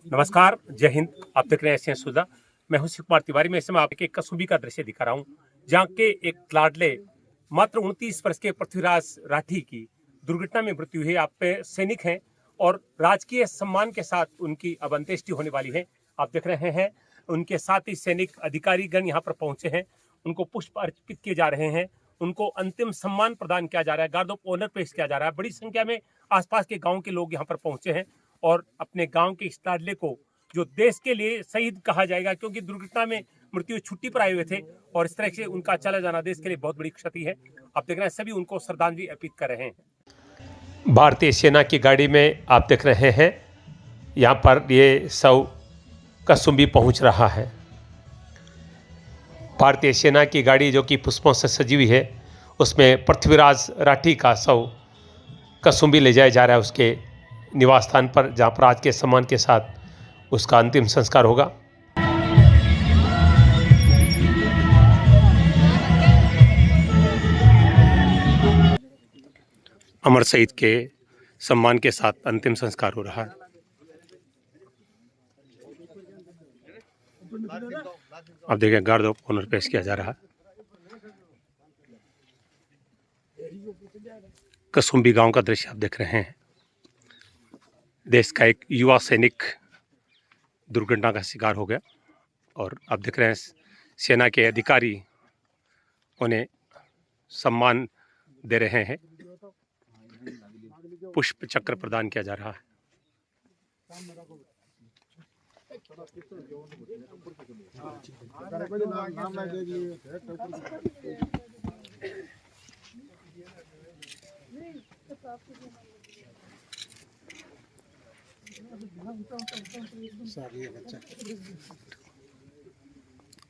नमस्कार, जय हिंद। आप देख रहे हैं एशियन सुधा। मैं हूं शिव कुमार तिवारी। मैं इस समय आपको एक कसूबी का दृश्य दिखा रहा हूं, जहां के एक लाडले मात्र 29 वर्ष के पृथ्वीराज राठी की दुर्घटना में मृत्यु हुई। आप पे सैनिक हैं और राजकीय सम्मान के साथ उनकी अब अंत्येष्टि होने वाली है। आप देख रहे हैं उनके साथ ही सैनिक अधिकारीगण यहाँ पर पहुंचे हैं, उनको पुष्प अर्पित किए जा रहे हैं, उनको अंतिम सम्मान प्रदान किया जा रहा है, गार्ड ऑफ ऑनर पेश किया जा रहा है। बड़ी संख्या में आसपास के गांव के लोग यहाँ पर पहुंचे हैं और अपने गांव के इस लाडले को, जो देश के लिए शहीद कहा जाएगा, क्योंकि दुर्घटना में मृत्यु छुट्टी पर आए हुए थे और इस तरह से उनका चला जाना देश के लिए बहुत बड़ी क्षति है। आप देख रहे हैं सभी उनको श्रद्धांजलि अर्पित कर रहे हैं। भारतीय सेना की गाड़ी में आप देख रहे हैं यहाँ पर ये शव कसुम्बी पहुँच रहा है। भारतीय सेना की गाड़ी जो कि पुष्पों से सजी हुई है, उसमें पृथ्वीराज राठी का शव कसुम्बी ले जाया जा रहा है उसके निवास स्थान पर, जहाँ पर आज के सम्मान के साथ उसका अंतिम संस्कार होगा। अमर शहीद के सम्मान के साथ अंतिम संस्कार हो रहा है। आप देखिए गार्ड ऑफ ऑनर पेश किया जा रहा है। कसुम्बी गांव का दृश्य आप देख रहे हैं। देश का एक युवा सैनिक दुर्घटना का शिकार हो गया और आप देख रहे हैं सेना के अधिकारी उन्हें सम्मान दे रहे हैं, पुष्प चक्र प्रदान किया जा रहा है।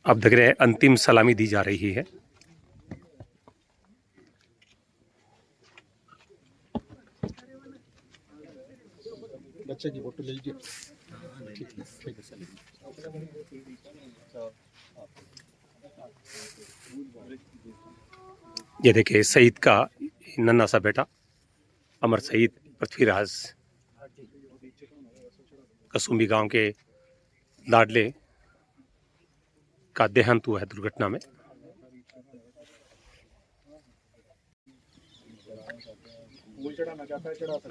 आप देख रहे हैं अंतिम सलामी दी जा रही है। बच्चे की फोटो ले लीजिए। ये देखिए शहीद का नन्हा सा बेटा अमर शहीद पृथ्वीराज कसुम्बी गांव के लाडले का देहांत हुआ है दुर्घटना में।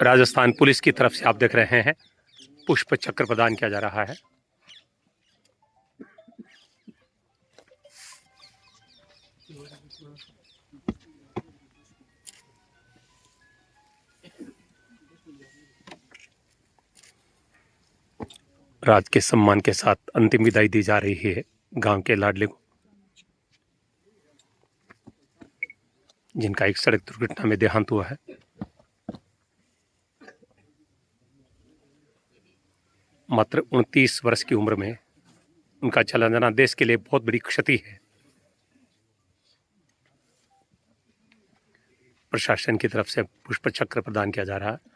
राजस्थान पुलिस की तरफ से आप देख रहे हैं पुष्प चक्र प्रदान किया जा रहा है। राज के सम्मान के साथ अंतिम विदाई दी जा रही है गांव के लाडले को, जिनका एक सड़क दुर्घटना में देहांत हुआ है। मात्र 29 वर्ष की उम्र में उनका चला जाना देश के लिए बहुत बड़ी क्षति है। प्रशासन की तरफ से पुष्प चक्र प्रदान किया जा रहा है।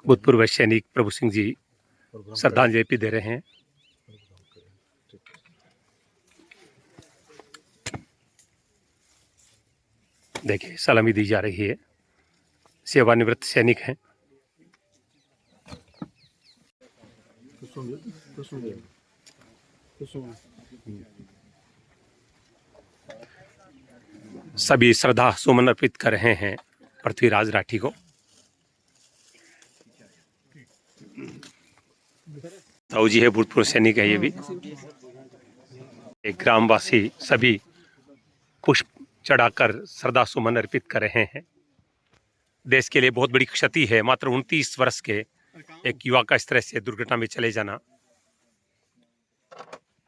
भूतपूर्व सैनिक प्रभु सिंह जी श्रद्धांजलि दे रहे हैं। देखिए सलामी दी जा रही है, सेवानिवृत्त सैनिक हैं। सभी श्रद्धा सुमन अर्पित कर रहे हैं पृथ्वीराज राठी को। ताऊ जी है, भूतपूर्व सैनिक है ये भी। एक ग्रामवासी सभी पुष्प चढ़ाकर श्रद्धा सुमन अर्पित कर रहे हैं। देश के लिए बहुत बड़ी क्षति है। मात्र 29 वर्ष के एक युवा का इस तरह से दुर्घटना में चले जाना,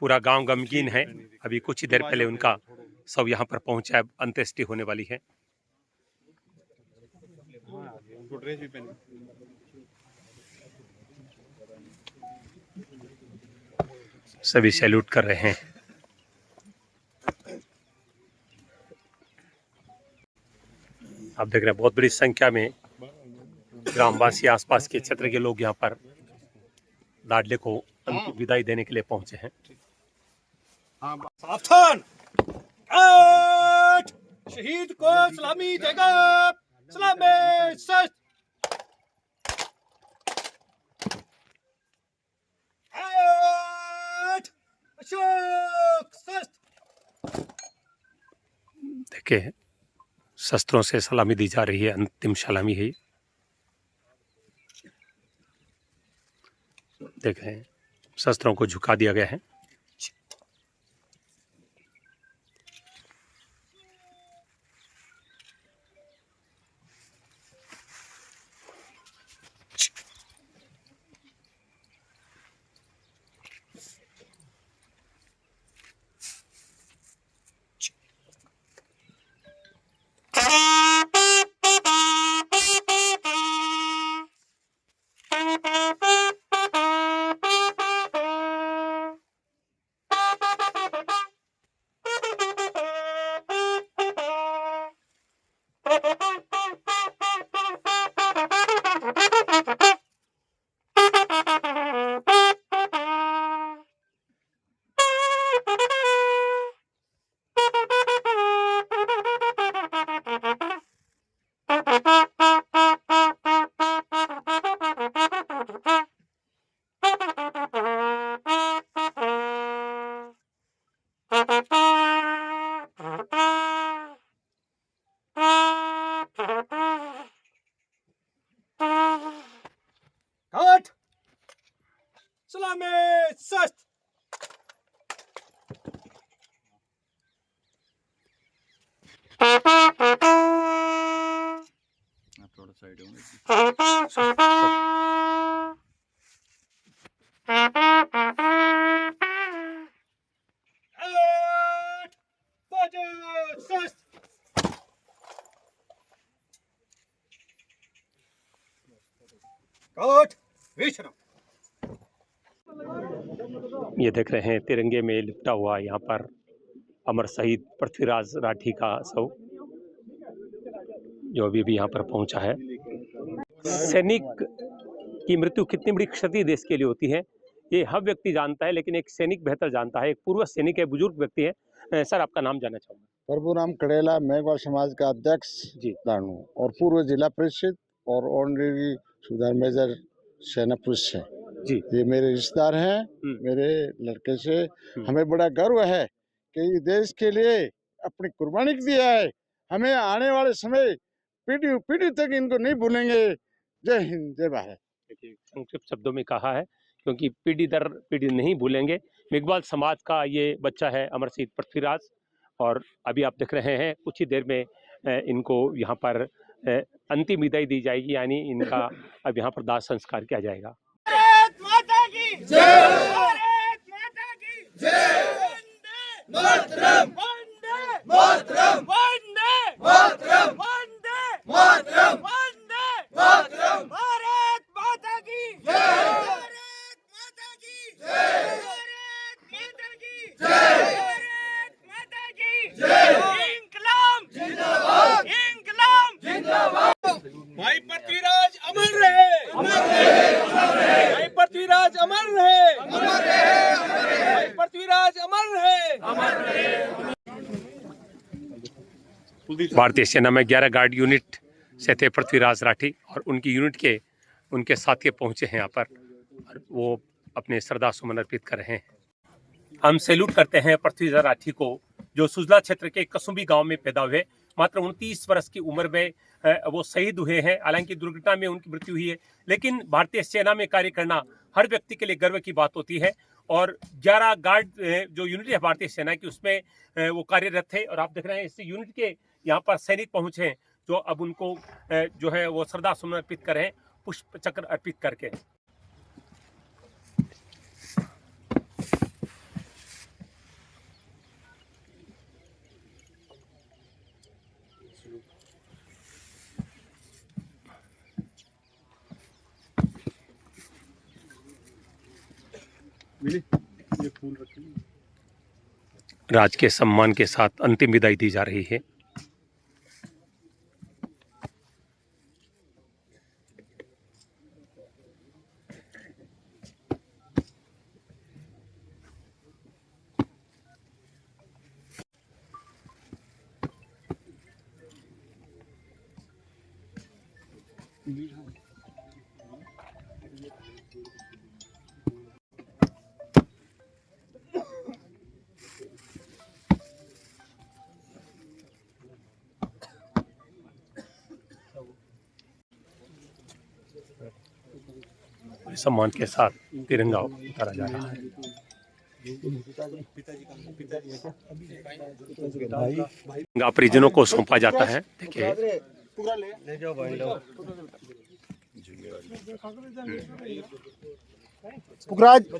पूरा गांव गमगीन है। अभी कुछ ही देर पहले उनका शव यहाँ पर पहुंचा है, अंत्येष्टि होने वाली है। सभी सैल्यूट कर रहे हैं। आप देख रहे हैं बहुत बड़ी संख्या में ग्रामवासी आसपास के क्षेत्र के लोग यहाँ पर लाडले को अंतिम विदाई देने के लिए पहुंचे हैं। सावधान, आठ, शहीद को सलामी देगा, सलामी सस्त, आठ, अशोक सस्त। देखिए शस्त्रों से सलामी दी जा रही है, अंतिम सलामी है। देख रहे हैं शस्त्रों को झुका दिया गया है। आठ, सलामी सस्त। आप थोड़ा साइड होंगे। आठ, बाजू सस्त। आठ, विश्राम। ये देख रहे हैं तिरंगे में लिपटा हुआ यहाँ पर अमर शहीद पृथ्वीराज राठी का शव, जो अभी भी यहाँ पर पहुंचा है। सैनिक की मृत्यु कितनी बड़ी क्षति देश के लिए होती है ये हर व्यक्ति जानता है, लेकिन एक सैनिक बेहतर जानता है। एक पूर्व सैनिक है, बुजुर्ग व्यक्ति है। सर आपका नाम जानना चाहूंगा। प्रभुराम कड़ेला, मेघवाल समाज का अध्यक्ष जी। दानू और पूर्व जिला परिषद और ऑनरेरी सुधार मेजर सेना पुलिस है जी। ये मेरे रिश्तेदार हैं, मेरे लड़के से हमें बड़ा गर्व है कि ये देश के लिए अपनी कुर्बानी दिया है। हमें आने वाले समय पीढ़ी पीढ़ी तक इनको नहीं भूलेंगे। जय हिंद, जय भारत। संक्षिप्त शब्दों में कहा है, क्योंकि पीढ़ी दर पीढ़ी नहीं भूलेंगे। मेघवाल समाज का ये बच्चा है अमर शहीद पृथ्वीराज, और अभी आप देख रहे हैं कुछ ही देर में इनको यहाँ पर अंतिम विदाई दी जाएगी, यानी इनका अब यहाँ पर दाह संस्कार किया जाएगा। भारत माता की जय, भारत माता की जय, वंदे मातरम, वंदे मातरम, वंदे मातरम, वंदे मातरम, वंदे मातरम। भारत माता की जय, भारत माता की जय, भारत माता की जय, भारत माता की जय। इंकलाब जिंदाबाद, इंकलाब जिंदाबाद। भाई पृथ्वीराज अमर रहे, अमर रहे, अमर रहे। भाई पृथ्वीराज अमर रहे, अमर रहे, अमर रहे। भाई पृथ्वीराज अमर रहे, अमर रहे। भारतीय सेना में 11 गार्ड यूनिट से थे पृथ्वीराज राठी, और उनकी यूनिट के उनके साथी पहुंचे हैं यहाँ पर, और वो अपने श्रद्धा सुमन अर्पित कर रहे हैं। हम सैल्यूट करते हैं पृथ्वीराज राठी को, जो सुजला क्षेत्र के कसुंबी गांव में पैदा हुए। मात्र 29 वर्ष की उम्र में वो शहीद हुए हैं। हालांकि दुर्घटना में उनकी मृत्यु हुई है, लेकिन भारतीय सेना में कार्य करना हर व्यक्ति के लिए गर्व की बात होती है। और 11 गार्ड जो यूनिट है भारतीय सेना की, उसमें वो कार्यरत थे। और आप देख रहे हैं इस यूनिट के यहाँ पर सैनिक पहुंचे हैं, जो अब उनको जो है वो श्रद्धा सुमन अर्पित कर रहे हैं, पुष्प चक्र अर्पित करके। ये फूल रखिए। राज के सम्मान के साथ अंतिम विदाई दी जा रही है। सम्मान के साथ तिरंगा उतारा जा रहा है। तिरंगा परिजनों को सौंपा जाता है। देखिए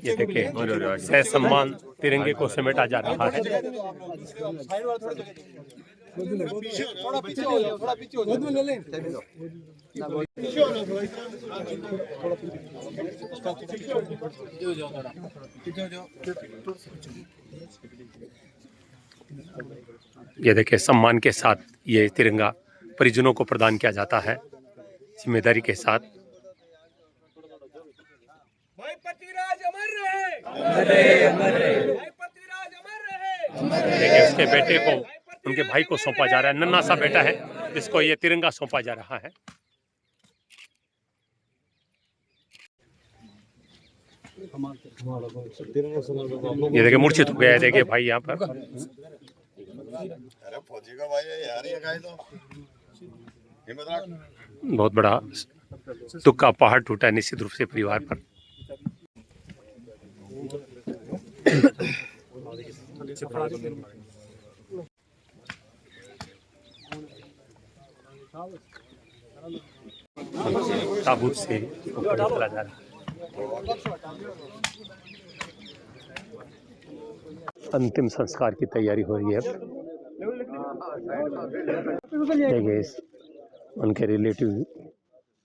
ये देखिए सह सम्मान तिरंगे को समेटा जा रहा है। ये देखिए सम्मान के साथ ये तिरंगा परिजनों को प्रदान किया जाता है, जिम्मेदारी के साथ। भाई पृथ्वीराज अमर रहे, भाई पृथ्वीराज अमर रहे। देखिए उसके बेटे को, उनके भाई को सौंपा जा रहा है। नन्हा सा बेटा है जिसको ये तिरंगा सौंपा जा रहा है। ये देखिए मूर्छित हो गया है। देखिए भाई यहाँ पर बहुत बड़ा दुख का पहाड़ टूटा है निश्चित रूप से परिवार पर। ताबूत से ऊपर चला जा रहा है। अंतिम संस्कार की तैयारी हो रही है। देखिए उनके रिलेटिव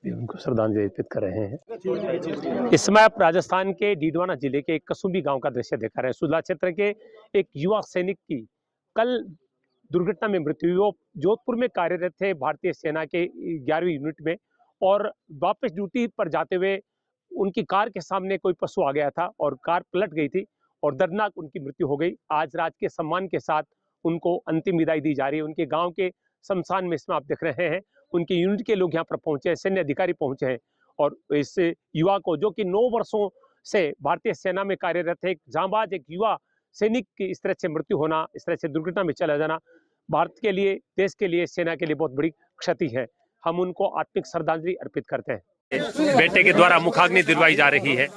भी उनको श्रद्धांजलि अर्पित कर रहे हैं। इस समय आप राजस्थान के डीडवाना जिले के एक कसुंबी गांव का दृश्य दिखा रहे हैं। सुजला क्षेत्र के एक युवा सैनिक की कल दुर्घटना में मृत्यु हुई। वो जोधपुर में कार्यरत थे भारतीय सेना के 11वीं यूनिट में, और वापस ड्यूटी पर जाते हुए उनकी कार के सामने कोई पशु आ गया था और कार पलट गई थी और दर्दनाक उनकी मृत्यु हो गई। आज राजकीय सम्मान के साथ उनको अंतिम विदाई दी जा रही है। उनके गांव के शमशान में इसमें आप देख रहे हैं उनके यूनिट के लोग यहाँ पर पहुंचे हैं, सैन्य अधिकारी पहुंचे हैं, और इस युवा को, जो कि 9 वर्षों से भारतीय सेना में कार्यरत है, एक जांबाज, एक युवा सैनिक की इस तरह से मृत्यु होना, इस तरह से दुर्घटना में चला जाना भारत के लिए, देश के लिए, सेना के लिए बहुत बड़ी क्षति है। हम उनको आत्मिक श्रद्धांजलि अर्पित करते हैं। बेटे के द्वारा मुखाग्नि दिलवाई जा रही है।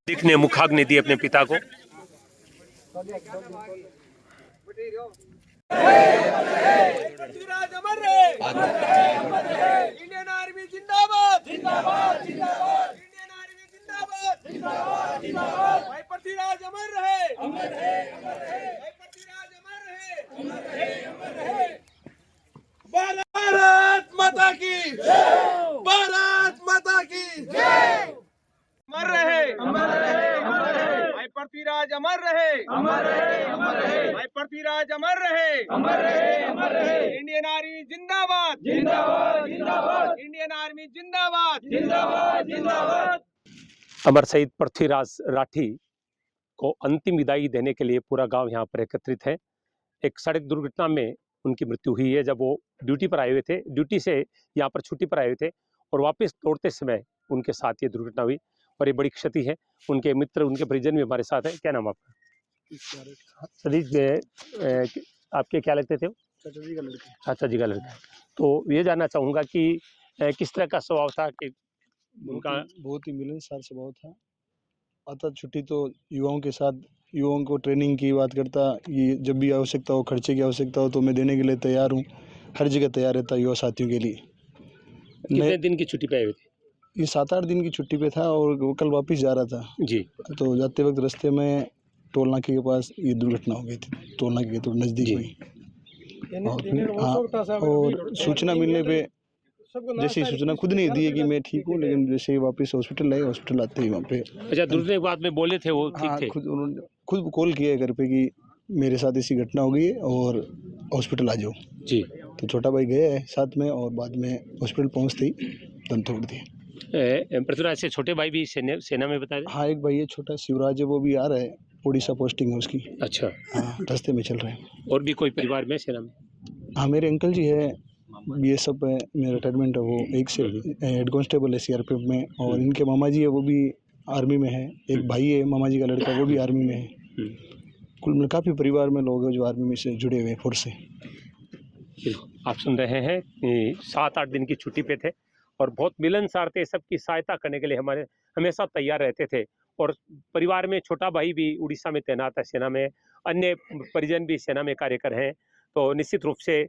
दिख ने मुखाग्नि दी अपने पिता को। पृथ्वीराज अमर रहे, इंडियन आर्मी जिंदाबाद, जिंदाबाद, जिंदाबाद, इंडियन आर्मी जिंदाबाद, जिंदाबाद, जिंदाबाद। भाई पृथ्वीराज अमर रहे, अमर रहे, अमर रहे। भाई पृथ्वीराज अमर रहे, अमर रहे, अमर रहे। भारत माता की जय, भारत माता की जय। अमर रहे, अमर रहे, अमर रहे। भाई पृथ्वीराज अमर रहे, अमर रहे, अमर रहे। भाई पृथ्वीराज अमर रहे, अमर रहे, अमर रहे। इंडियन आर्मी जिंदाबाद, जिंदाबाद, जिंदाबाद। इंडियन आर्मी जिंदाबाद, जिंदाबाद, जिंदाबाद। अमर शहीद पृथ्वीराज राठी को अंतिम विदाई देने के लिए पूरा गांव यहां पर एकत्रित है। एक सड़क दुर्घटना में उनकी मृत्यु हुई है जब वो ड्यूटी पर आए हुए थे, ड्यूटी से यहाँ पर छुट्टी पर आए हुए थे, और वापस लौटते समय उनके साथ ये दुर्घटना हुई और ये बड़ी क्षति है। उनके मित्र, उनके परिजन भी हमारे साथ है। क्या नाम आपका? सतीश। आपके क्या लगते थे? चाचा जी का लड़का। तो ये जानना चाहूँगा कि किस तरह का स्वभाव था कि उनका? बहुत ही मिलनसार स्वभाव था। आता छुट्टी तो युवाओं के साथ, युवाओं को ट्रेनिंग की बात करता, ये जब भी आवश्यकता हो, खर्चे की आवश्यकता हो तो मैं देने के लिए तैयार हूँ। हर जगह तैयार रहता युवा साथियों के लिए। कितने दिन की छुट्टी पे आए हुए थे? ये 7-8 दिन की छुट्टी पे था और वो कल वापस जा रहा था जी। तो जाते वक्त रास्ते में टोल नाके के पास ये दुर्घटना हो गई थी। टोल नाके के तो नज़दीक हुई। और सूचना मिलने पे, जैसे ही सूचना खुद नहीं दी है कि मैं ठीक हूँ, लेकिन जैसे ही वापस हॉस्पिटल आए, हॉस्पिटल आते ही वहाँ पे। अच्छा, दूसरे बात में बोले थे वो ठीक थे? खुद उन्होंने खुद कॉल किया घर पे कि मेरे साथ ऐसी घटना हो गई है और हॉस्पिटल आ जाओ जी। तो छोटा भाई गए है साथ में, और बाद में हॉस्पिटल पहुँचते ही दम तोड़ दिए। पृथ्वीराज से छोटे भाई भी सेना में बताए? हाँ, एक भाई है छोटा, शिवराज है, वो भी आ रहा है उड़ीसा पोस्टिंग है उसकी। अच्छा, हाँ, रास्ते में चल रहे हैं। और भी कोई परिवार में सेना में? हाँ, मेरे अंकल जी है, बीएसएफ है, मेरा रिटायरमेंट है, वो एक से हेड कांस्टेबल है सीआरपीएफ में, और इनके मामा जी है वो भी आर्मी में है, एक भाई है मामा जी का लड़का वो भी आर्मी में है। कुल मिल काफ़ी परिवार में लोग हैं जो आर्मी में से जुड़े हुए हैं, फोर्स से। आप सुन रहे हैं कि 7-8 दिन की छुट्टी पे थे और बहुत मिलनसार थे, सबकी सहायता करने के लिए हमारे हमेशा तैयार रहते थे। और परिवार में छोटा भाई भी उड़ीसा में तैनात है सेना में, अन्य परिजन भी सेना में कार्य कर रहे हैं। तो निश्चित रूप से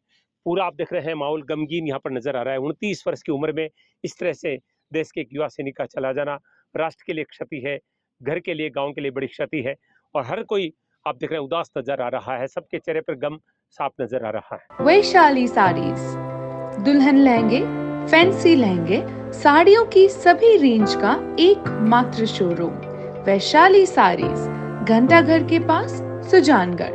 पूरा आप देख रहे हैं माहौल गमगीन यहाँ पर नजर आ रहा है। 29 वर्ष की उम्र में इस तरह से देश के एक युवा सैनिक का चला जाना राष्ट्र के लिए क्षति है, घर के लिए, गाँव के लिए बड़ी क्षति है। और हर कोई आप देख रहे हैं उदास नजर आ रहा है, सबके चेहरे पर गम साफ नजर आ रहा है। वैशाली साड़ीज, दुल्हन लहंगे, फैंसी लहंगे, साड़ियों की सभी रेंज का एकमात्र शोरूम वैशाली साड़ीज, घंटाघर के पास, सुजानगढ़।